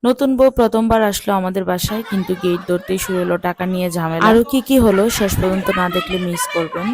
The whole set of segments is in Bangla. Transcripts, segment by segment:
নতুন বউ প্রথমবার আসলো আমাদের বাসায়, কিন্তু গেট ধরতেই শুরু হলো টাকা নিয়ে ঝামেলা। আরো কি কি হলো শেষ পর্যন্ত না দেখলে মিস করবেন।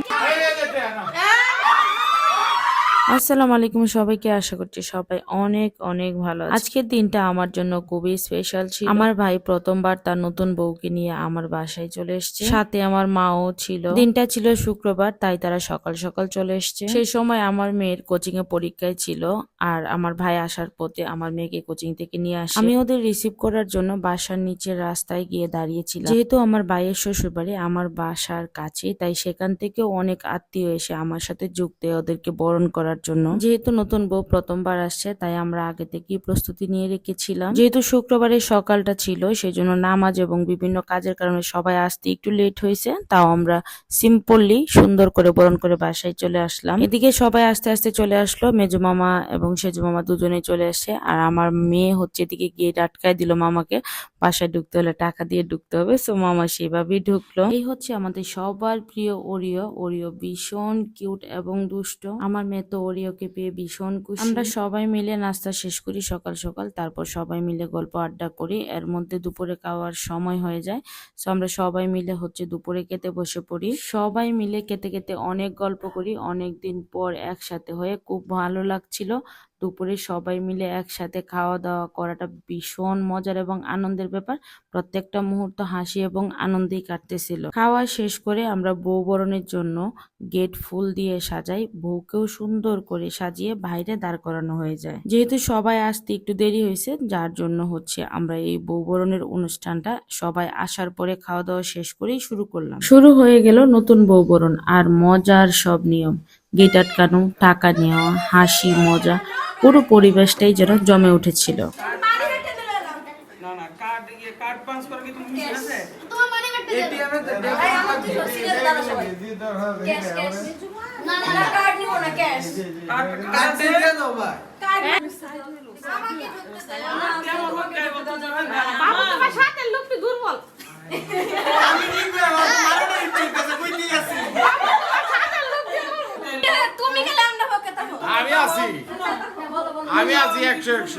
আসসালামু আলাইকুম সবাইকে, আশা করছি সবাই অনেক অনেক ভালো আছে। আজকের দিনটা আমার জন্য খুবই স্পেশাল ছিল। আমার ভাই প্রথমবার তার নতুন বউকে নিয়ে আমার বাসায় চলে এসেছে, সাথে আমার মাও ছিল। দিনটা ছিল শুক্রবার, তাই তারা সকাল সকাল চলে এসেছে। সেই সময় আমার মেয়ের কোচিং এ পরীক্ষায় ছিল, আর আমার ভাই আসার পথে আমার মেয়েকে কোচিং থেকে নিয়ে আসে। আমি ওদের রিসিভ করার জন্য বাসার নিচের রাস্তায় গিয়ে দাঁড়িয়েছিলাম। যেহেতু আমার ভাইয়ের শ্বশুর বাড়ি আমার বাসার কাছে, তাই সেখান থেকেও অনেক আত্মীয় এসে আমার সাথে যোগ দেয় ওদেরকে বরণ করার জন্য। যেহেতু নতুন বউ প্রথমবার আসছে, তাই আমরা আগে থেকেই প্রস্তুতি নিয়ে রেখেছিলাম। যেহেতু শুক্রবারের সকালটা ছিল, সেই জন্য নামাজ এবং বিভিন্ন কাজের কারণে সবাই আসতে একটু লেট হয়েছে, তাও আমরা সিম্পলি সুন্দর করে বরণ করে বাসায় চলে আসলাম। এদিকে সবাই আস্তে আস্তে চলে আসলো, মেজো মামা এবং সেজো মামা দুজনেই চলে আসে। আর আমার মেয়ে হচ্ছে এদিকে গেট আটকায় দিল মামাকে, বাসায় ঢুকতে হলে টাকা দিয়ে ঢুকতে হবে, সো মামা সেভাবেই ঢুকলো। এই হচ্ছে আমাদের সবার প্রিয় ওরিও। ওরিও ভীষণ কিউট এবং দুষ্ট। আমার মেয়ে তো ওরিওকে পেয়ে ভীষণ খুশি। আমরা সবাই মিলে নাস্তা শেষ করি সকাল সকাল, তারপর সবাই মিলে গল্প আড্ডা করি। এর মধ্যে দুপুরে খাওয়ার সময় হয়ে যায়, সো আমরা সবাই মিলে হচ্ছে দুপুরে খেতে বসে পড়ি। সবাই মিলে খেতে খেতে অনেক গল্প করি। অনেকদিন পর একসাথে হয়ে খুব ভালো লাগছিল। দুপুরে সবাই মিলে একসাথে খাওয়া দাওয়া করাটা ভীষণ মজার এবং আনন্দের ব্যাপার। প্রত্যেকটা মুহূর্ত হাসি এবং আনন্দেই কাটতেছিল। খাওয়া শেষ করে আমরা বউ বরণের জন্য গেট ফুল দিয়ে সাজাই। বউকেও সুন্দর করে সাজিয়ে বাইরে দাঁড় করানো হয়ে যায়। যেহেতু সবাই আসতে একটু দেরি হয়েছে, যার জন্য হচ্ছে আমরা এই বউ বরণের অনুষ্ঠানটা সবাই আসার পরে খাওয়া দাওয়া শেষ করেই শুরু করলাম। শুরু হয়ে গেল নতুন বউ বরণ, আর মজার সব নিয়ম, গেট আটকানো, টাকা নেওয়া, হাসি মজা, পুরো পরিবেশটাই যেন জমে উঠেছিল। আমি আছি, আমি আছি 100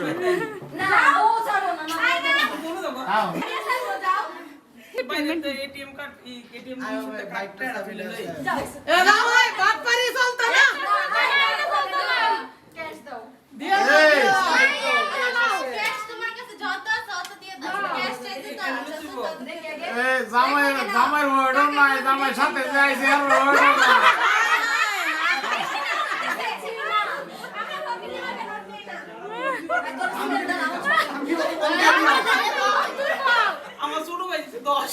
এটিএম কার্ড এটিএম কার্ডটা ফেলে দেই। এ না ভাই বাদ পারি চলতো না, ক্যাশ দাও দিয়া দাও, ক্যাশ তোমার কাছে যত আছে তত দিয়ে দাও, ক্যাশ চাইতে তো এ জামাই জামাই ওড়ন নাই, জামাই সাথে যাইছে আর ওড়ন না। আমার ছোট ভাই দিছে 10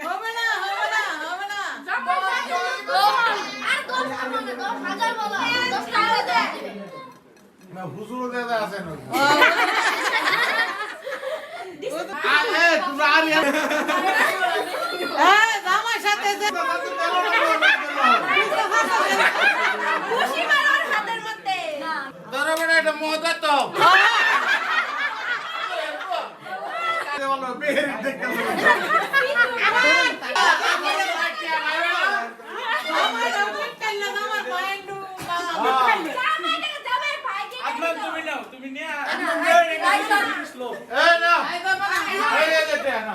হবে না হবে না হবে না, আর 10,000 বলো, 10 টাকা দে না, হুজুর দাদা আছে না। আরে তোমরা আর এই জামাই সাথে যে খুশি মারার হাতের মধ্যে না ধরো বড় এটা মজা তো বলো বের দেখে তুমি নিয়ে স্লো এই না এই যেতে না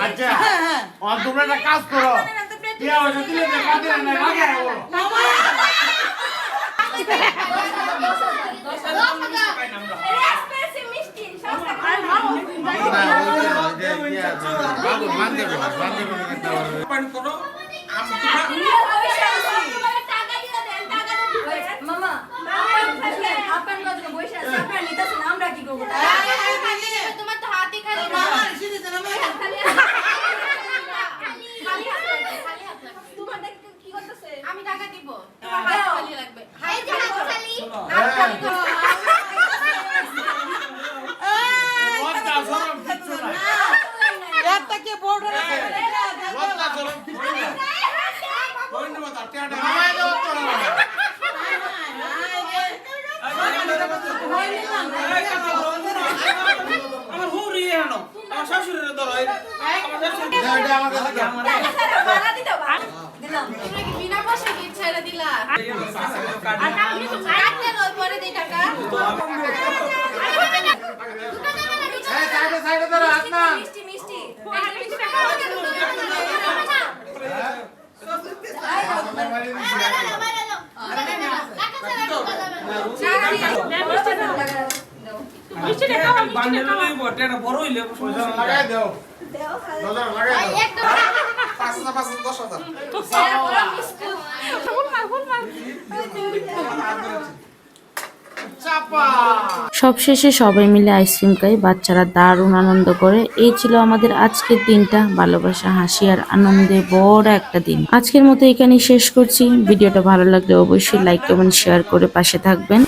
আচ্ছা আর তোমরা একটা কাজ করো, দিয়া হইছে দিলে যে কাটে না লাগে ও মামা আপনার কথা বসে আছে আপনার নিতেছেন আমরা কি করবো তোমার তো হাতই খালি না তোমার কি করতেছে আমি টাকা দিব তোমার হাত খালি লাগবে এই যে হাত খালি আমার হুরি এনো আমার শাশুড়ির ধরো ভাড়া দিতে দিলাম তোমরা কি বিনা পয়সা কি ছেড়ে দিলা আর আপনি তো কাটতে লই পরে দেই টাকা মিষ্টি মিষ্টি বড় হইলে লাগাই দাও দেও লাগাই দাও একদম 5,000 10,000 চাপা সবশেষে সবাই মিলে আইসক্রিম খাই, বাচ্চারা দারুণ আনন্দ করে। এই ছিল আমাদের আজকের দিনটা, ভালোবাসা, হাসি আর আনন্দে বড় একটা দিন। আজকের মতো এখানেই শেষ করছি। ভিডিওটা ভালো লাগলে অবশ্যই লাইক কমেন্ট শেয়ার করে পাশে থাকবেন।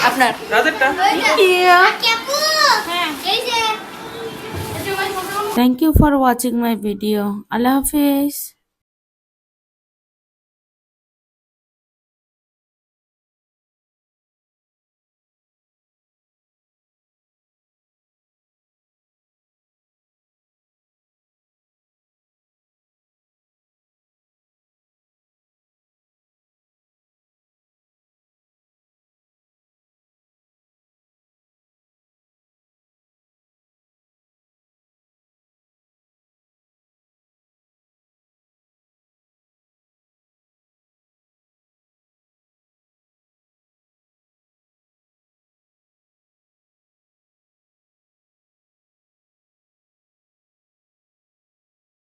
আপনার রাজেরটা thank you for watching my video. Allah Hafiz.